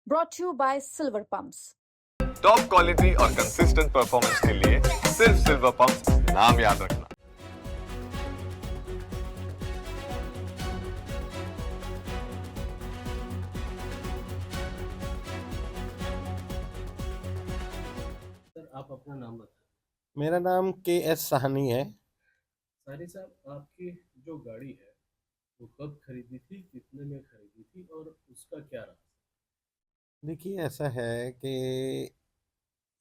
brought to you by Silver Pumps. Top quality और consistent performance के लिए सिर्फ सिल्वर पंप नाम याद रखना। सर आप अपना नाम बताएं। मेरा नाम के.एस. साहनी है। सारी साहब, आपकी जो गाड़ी है वो कब खरीदी थी, कितने में खरीदी थी और उसका क्या रहा? देखिए, ऐसा है कि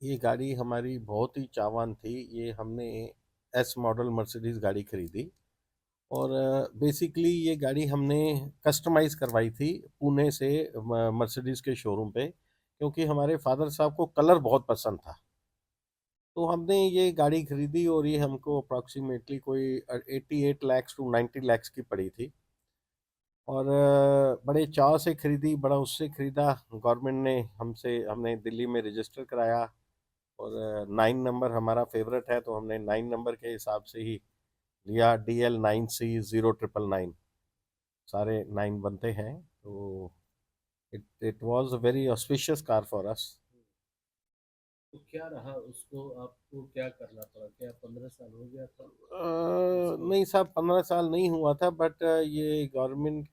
ये गाड़ी हमारी बहुत ही चावान थी। ये हमने एस मॉडल मर्सिडीज़ गाड़ी खरीदी और बेसिकली ये गाड़ी हमने कस्टमाइज़ करवाई थी पुणे से मर्सिडीज़ के शोरूम पे, क्योंकि हमारे फादर साहब को कलर बहुत पसंद था। तो हमने ये गाड़ी खरीदी और ये हमको अप्रॉक्सीमेटली कोई 88 लाख टू 90 लाख की पड़ी थी और बड़े चाव से खरीदी, बड़ा उससे खरीदा। गवर्नमेंट ने हमने दिल्ली में रजिस्टर कराया और 9 नंबर हमारा फेवरेट है, तो हमने 9 नंबर के हिसाब से ही लिया। DL9C0999 सारे 9 बनते हैं, तो it was a very auspicious car for us. तो क्या रहा, उसको आपको क्या करना पड़ा? क्या 15 साल हो गया था? नहीं साहब, 15 साल नहीं हुआ था, बट ये गवर्नमेंट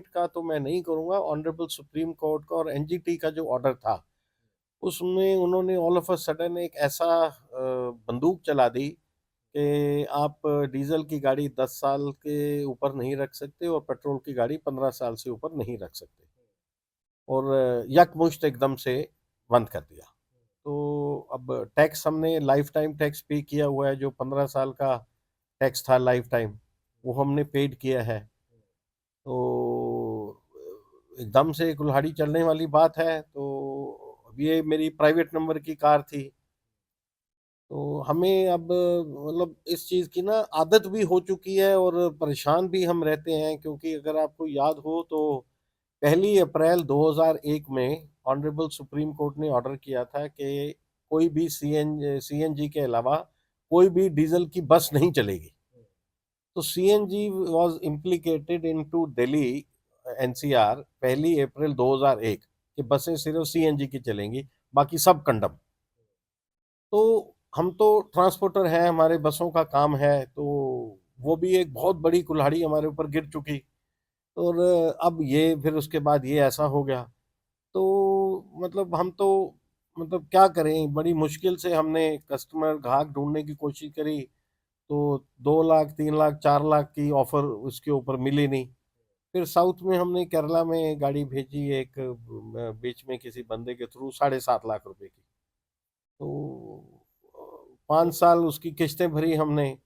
का तो मैं नहीं करूँगा, ऑनरेबल सुप्रीम कोर्ट का और एनजीटी का जो ऑर्डर था, उसमें उन्होंने ऑल ऑफ अ सडन एक ऐसा बंदूक चला दी कि आप डीजल की गाड़ी 10 साल के ऊपर नहीं रख सकते और पेट्रोल की गाड़ी 15 साल से ऊपर नहीं रख सकते, और यकमुश्त एकदम से बंद कर दिया। तो अब टैक्स हमने लाइफ टाइम टैक्स पे किया हुआ है, जो 15 साल का टैक्स था लाइफ टाइम, वो हमने पेड किया है। तो एकदम से कुल्हाड़ी चलने वाली बात है। तो अब ये मेरी प्राइवेट नंबर की कार थी, तो हमें अब मतलब इस चीज़ की ना आदत भी हो चुकी है और परेशान भी हम रहते हैं, क्योंकि अगर आपको याद हो तो 1 अप्रैल 2001 में ऑनरेबल सुप्रीम कोर्ट ने ऑर्डर किया था कि कोई भी सीएनजी के अलावा कोई भी डीजल की बस नहीं चलेगी। तो CNG was implicated into Delhi NCR 1 अप्रैल 2001 कि बसें सिर्फ सीएनजी की चलेंगी, बाकी सब कंडम। तो हम तो ट्रांसपोर्टर हैं, हमारे बसों का काम है, तो वो भी एक बहुत बड़ी कुल्हाड़ी हमारे ऊपर गिर चुकी। और अब ये फिर उसके बाद ये ऐसा हो गया। तो मतलब हम तो मतलब क्या करें, बड़ी मुश्किल से हमने कस्टमर ग्राहक ढूंढने की कोशिश करी, तो 2 लाख 3 लाख 4 लाख की ऑफर उसके ऊपर मिली नहीं। फिर साउथ में हमने केरला में गाड़ी भेजी एक बीच में किसी बंदे के थ्रू 7.5 लाख रुपए की। तो 5 साल उसकी किस्तें भरी हमने।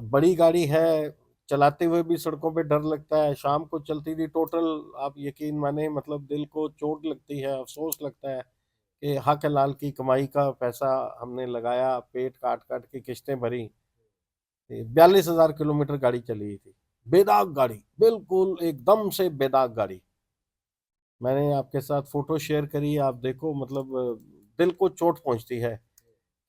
बड़ी गाड़ी है, चलाते हुए भी सड़कों पे डर लगता है। शाम को चलती थी टोटल, आप यकीन माने, मतलब दिल को चोट लगती है, अफसोस लगता है कि हक हलाल की कमाई का पैसा हमने लगाया, पेट काट काट के किस्तें भरी। 42,000 किलोमीटर गाड़ी चली थी, बेदाग गाड़ी, बिल्कुल एकदम से बेदाग गाड़ी। मैंने आपके साथ फोटो शेयर करी, आप देखो, मतलब दिल को चोट पहुंचती है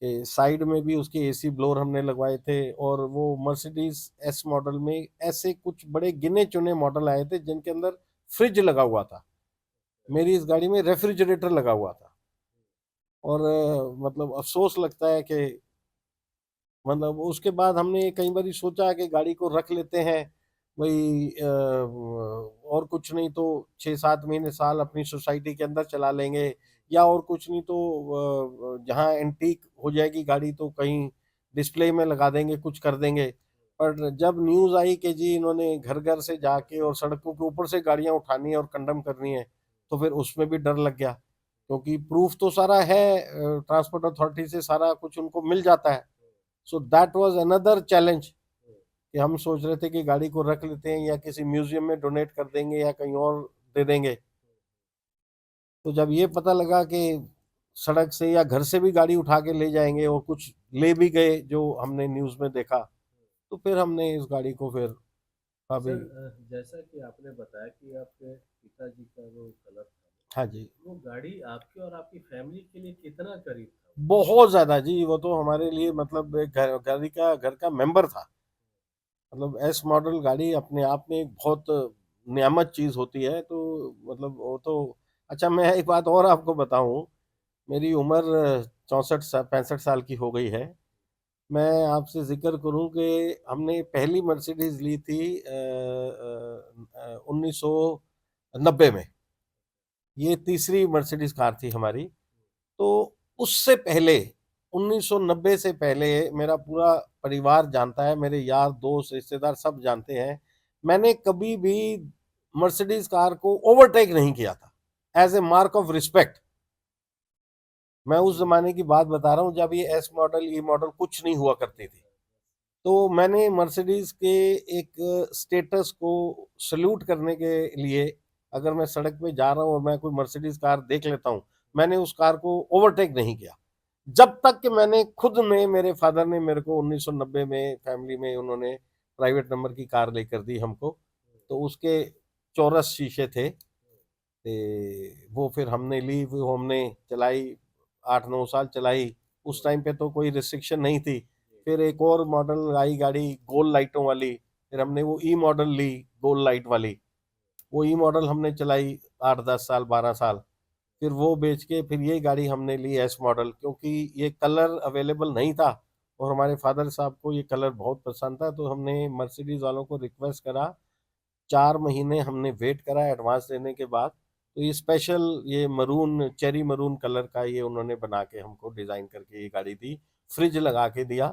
कि साइड में भी उसके एसी ब्लोअर हमने लगवाए थे। और वो मर्सिडीज एस मॉडल में ऐसे कुछ बड़े गिने चुने मॉडल आए थे जिनके अंदर फ्रिज लगा हुआ था। मेरी इस गाड़ी में रेफ्रिजरेटर लगा हुआ था। और मतलब अफसोस लगता है कि मतलब उसके बाद हमने कई बार सोचा कि गाड़ी को रख लेते हैं भाई, और कुछ नहीं तो 6-7 महीने साल अपनी सोसाइटी के अंदर चला लेंगे, या और कुछ नहीं तो जहाँ एंटीक हो जाएगी गाड़ी तो कहीं डिस्प्ले में लगा देंगे, कुछ कर देंगे। पर जब न्यूज़ आई कि जी इन्होंने घर घर से जाके और सड़कों के ऊपर से गाड़ियां उठानी है और कंडम करनी है, तो फिर उसमें भी डर लग गया, क्योंकि प्रूफ तो सारा है, ट्रांसपोर्ट अथॉरिटी से सारा कुछ उनको मिल जाता है। So that was another challenge कि हम सोच रहे थे कि गाड़ी को रख लेते हैं या किसी म्यूजियम में डोनेट कर देंगे या कहीं और दे देंगे। तो जब ये पता लगा कि सड़क से या घर से भी गाड़ी उठा के ले जाएंगे और कुछ ले भी गए जो हमने न्यूज़ में देखा, तो फिर हमने इस गाड़ी को फिर अभी। सर जैसा कि आपने बताया कि आपके पिताजी का वो कलर था, हाँ जी, वो गाड़ी आपके और आपकी फैमिली के लिए कितना करीब था? बहुत ज़्यादा जी, वो तो हमारे लिए मतलब एक घर का मेंबर था। मतलब एस मॉडल गाड़ी अपने आप में एक बहुत नियामत चीज होती है, तो मतलब वो तो। अच्छा, मैं एक बात और आपको बताऊं, मेरी उम्र 64 65 साल की हो गई है। मैं आपसे जिक्र करूं कि हमने पहली मर्सिडीज ली थी 1990 में। ये तीसरी मर्सिडीज कार थी हमारी। तो उससे पहले 1990 से पहले मेरा पूरा परिवार जानता है, मेरे यार दोस्त रिश्तेदार सब जानते हैं, मैंने कभी भी मर्सिडीज कार को ओवरटेक नहीं किया था, as a mark of respect. मैं उस जमाने की बात बता रहा हूँ जब ये एस मॉडल ई मॉडल कुछ नहीं हुआ करती थी। तो मैंने मर्सिडीज के एक स्टेटस को सल्यूट करने के लिए, अगर मैं सड़क पे जा रहा हूँ और मैं कोई मर्सिडीज कार देख लेता हूँ, मैंने उस कार को ओवरटेक नहीं किया। जब तक कि मैंने खुद में, मेरे फादर ने मेरे को 1990 में फैमिली में उन्होंने प्राइवेट नंबर की कार लेकर दी हमको। तो उसके चौरस शीशे थे, वो फिर हमने ली, वो हमने चलाई, 8 9 साल चलाई। उस टाइम पे तो कोई रिस्ट्रिक्शन नहीं थी। फिर एक और मॉडल आई गाड़ी गोल लाइटों वाली, फिर हमने वो ई मॉडल ली गोल लाइट वाली। वो ई मॉडल हमने चलाई 8 10 साल 12 साल। फिर वो बेच के फिर ये गाड़ी हमने ली एस मॉडल, क्योंकि ये कलर अवेलेबल नहीं था और हमारे फादर साहब को ये कलर बहुत पसंद था। तो हमने मर्सिडीज वालों को रिक्वेस्ट करा, 4 महीने हमने वेट करा एडवांस देने के बाद। तो ये स्पेशल, ये मरून, चेरी मरून कलर का ये उन्होंने बना के हमको डिजाइन करके ये गाड़ी दी, फ्रिज लगा के दिया,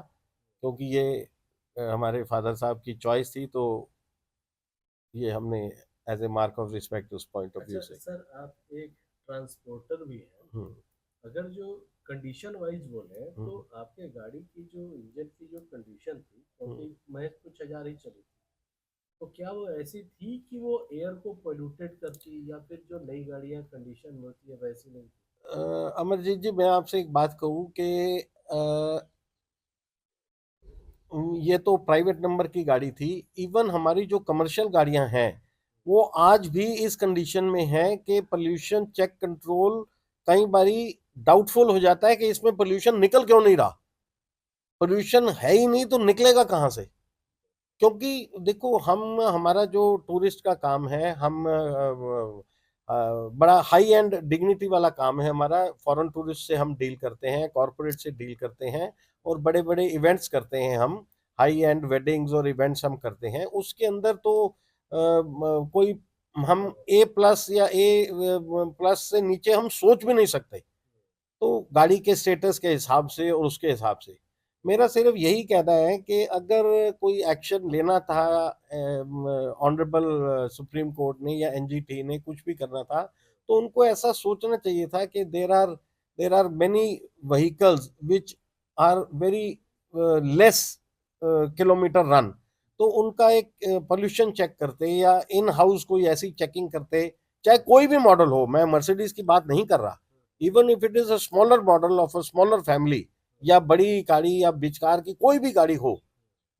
क्योंकि ये हमारे फादर साहब की चॉइस थी। तो ये हमने as a mark of respect उस पॉइंट ऑफ व्यू अच्छा से। सर, आप एक ट्रांसपोर्टर भी हैं। हम्म, अगर जो कंडीशन वाइज बोले तो हम्म, आपके गाड़ी की जो इंजन की जो कंडीशन थी, हम्म। क्योंकि महज कुछ हजार ही चली थी, तो क्या वो ऐसी थी कि वो एयर को पोल्यूटेड करती, या फिर जो नई गाड़ियां कंडीशन होती है वैसी नहीं थी? अमरजीत जी, मैं आपसे एक बात कहूँ कि ये तो प्राइवेट नंबर की गाड़ी थी। इवन हमारी जो कमर्शियल गाड़ियां हैं वो आज भी इस कंडीशन में है कि पोल्यूशन चेक कंट्रोल कई बारी डाउटफुल हो जाता है कि इसमें पोल्यूशन निकल क्यों नहीं रहा। पोल्यूशन है ही नहीं तो निकलेगा कहाँ से? क्योंकि देखो, हम, हमारा जो टूरिस्ट का काम है, हम बड़ा हाई एंड डिग्निटी वाला काम है हमारा। फॉरेन टूरिस्ट से हम डील करते हैं, कॉरपोरेट से डील करते हैं, और बड़े बड़े इवेंट्स करते हैं हम। हाई एंड वेडिंग्स और इवेंट्स हम करते हैं। उसके अंदर तो कोई, हम A+ या A+ से नीचे हम सोच भी नहीं सकते। तो गाड़ी के स्टेटस के हिसाब से और उसके हिसाब से मेरा सिर्फ यही कहना है कि अगर कोई एक्शन लेना था, ऑनरेबल सुप्रीम कोर्ट ने या एनजीटी ने कुछ भी करना था, तो उनको ऐसा सोचना चाहिए था कि there are many vehicles which are very less kilometre run. तो उनका एक पोल्यूशन चेक करते या इन हाउस कोई ऐसी चेकिंग करते, चाहे कोई भी मॉडल हो। मैं मर्सिडीज की बात नहीं कर रहा, even if it is a smaller model of a smaller family, या बड़ी गाड़ी या बिचकार की कोई भी गाड़ी हो,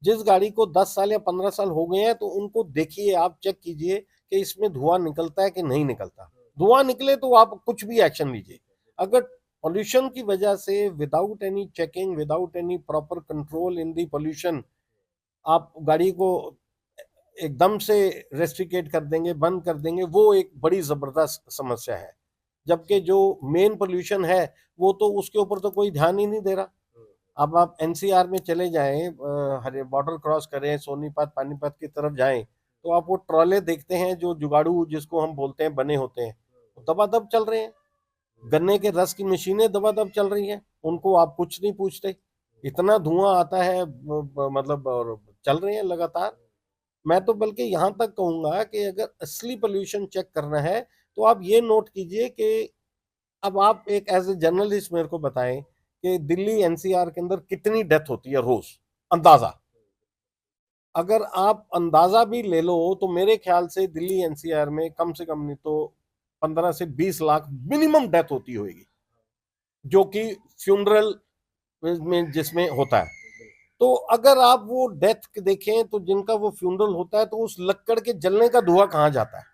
जिस गाड़ी को 10 साल या 15 साल हो गए हैं, तो उनको देखिए, आप चेक कीजिए कि इसमें धुआं निकलता है कि नहीं निकलता। धुआं निकले तो आप कुछ भी एक्शन लीजिए। अगर पॉल्यूशन की वजह से without any checking, without any proper control इन दी पॉल्यूशन, आप गाड़ी को एकदम से रेस्ट्रिकेट कर देंगे, बंद कर देंगे, वो एक बड़ी जबरदस्त समस्या है। जबकि जो मेन पोल्यूशन है वो तो उसके ऊपर तो कोई ध्यान ही नहीं दे रहा। अब आप एनसीआर में चले जाएं, हरे बॉर्डर क्रॉस करें, सोनीपत पानीपत की तरफ जाएं, तो आप वो ट्रॉले देखते हैं जो जुगाड़ू जिसको हम बोलते हैं बने होते हैं, दबादब चल रहे हैं। गन्ने के रस की मशीनें दबादब चल रही हैं, उनको आप कुछ नहीं पूछते। इतना धुआं आता है, मतलब, और चल रहे हैं लगातार। मैं तो बल्कि यहाँ तक कहूंगा कि अगर असली पोल्यूशन चेक करना है, तो आप ये नोट कीजिए कि अब आप एक एज ए जर्नलिस्ट मेरे को बताएं कि दिल्ली एनसीआर के अंदर कितनी डेथ होती है रोज, अंदाजा। अगर आप अंदाजा भी ले लो तो मेरे ख्याल से दिल्ली एनसीआर में कम से कम नहीं तो 15 से 20 लाख मिनिमम डेथ होती होगी, जो कि फ्यूनरल में जिसमें होता है। तो अगर आप वो डेथ देखें तो जिनका वो फ्यूनरल होता है, तो उस लक्कड़ के जलने का धुआं कहाँ जाता है,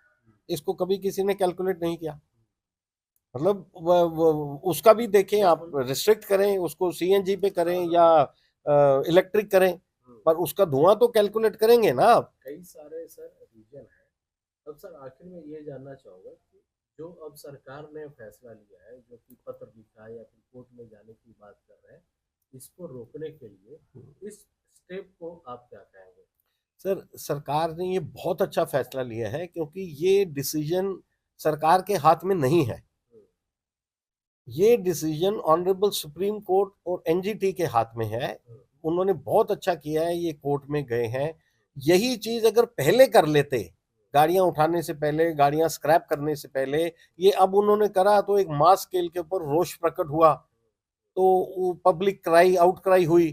इसको कभी किसी ने कैलकुलेट नहीं किया। मतलब उसका भी देखें, आप रिस्ट्रिक्ट करें उसको, सीएनजी पे करें या इलेक्ट्रिक करें, पर उसका धुआं तो कैलकुलेट करेंगे ना आप। कई सारे सर रीजन है अब सर आखिर में ये जानना चाहूँगा कि जो अब सरकार ने फैसला लिया है, जो कि पत्र लिखा है या फिर कोर्ट में जाने की बात कर रहे हैं, इसको रोकने के लिए इस स्टेप को आप क्या कहेंगे? सर, सरकार ने ये बहुत अच्छा फैसला लिया है, क्योंकि ये डिसीजन सरकार के हाथ में नहीं है। ये डिसीजन ऑनरेबल सुप्रीम कोर्ट और एनजीटी के हाथ में है। उन्होंने बहुत अच्छा किया है, ये कोर्ट में गए हैं। यही चीज अगर पहले कर लेते, गाड़ियां उठाने से पहले, गाड़ियां स्क्रैप करने से पहले, ये अब उन्होंने करा तो एक मास स्केल के ऊपर रोष प्रकट हुआ, तो पब्लिक क्राई आउट क्राई हुई।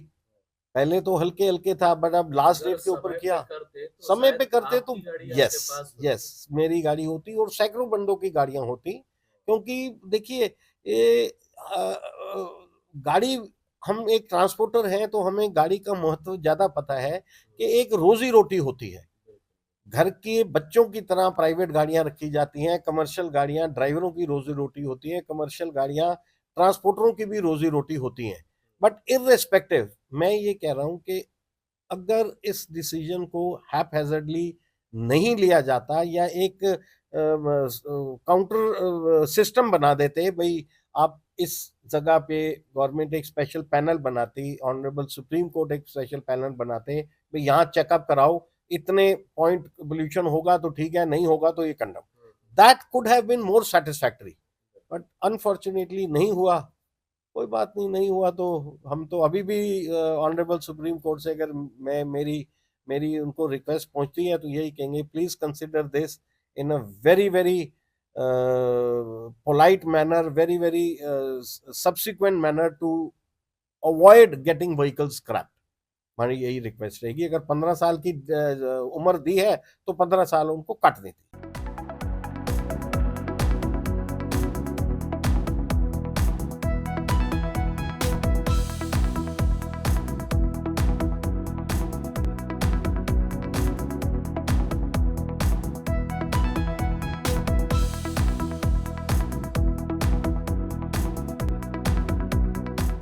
पहले तो हल्के हल्के था, बट अब लास्ट अगर डेट के ऊपर समय किया, पे करते तो समय पे शायद करते तो आपकी गाड़ी आपके यस पास होती। यस मेरी गाड़ी होती और सैकड़ों बंदों की गाड़ियां होती। क्योंकि देखिए, ये गाड़ी, हम एक ट्रांसपोर्टर हैं तो हमें गाड़ी का महत्व ज्यादा पता है कि एक रोजी रोटी होती है। घर के बच्चों की तरह प्राइवेट गाड़ियां रखी जाती हैं, कमर्शियल गाड़ियां ड्राइवरों की रोजी रोटी होती है, कमर्शियल गाड़ियां ट्रांसपोर्टरों की भी रोजी रोटी होती हैं। बट इररेस्पेक्टिव, मैं ये कह रहा हूं कि अगर इस डिसीजन को हैपहैजर्डली नहीं लिया जाता, या एक काउंटर सिस्टम बना देते, भाई आप इस जगह पे गवर्नमेंट एक स्पेशल पैनल बनाती, ऑनरेबल सुप्रीम कोर्ट एक स्पेशल पैनल बनाते, भाई यहाँ चेकअप कराओ, इतने पॉइंट पोल्यूशन होगा तो ठीक है, नहीं होगा तो ये condemn, that could have been more satisfactory. But unfortunately नहीं हुआ। कोई बात नहीं, नहीं हुआ तो हम तो अभी भी ऑनरेबल सुप्रीम कोर्ट से अगर मैं मेरी मेरी उनको रिक्वेस्ट पहुंचती है तो यही कहेंगे, please consider this in a very very polite manner, very very subsequent manner, to avoid getting vehicle scrap. हमारी यही रिक्वेस्ट रहेगी। अगर 15 साल की उम्र दी है तो 15 साल उनको काट देती है।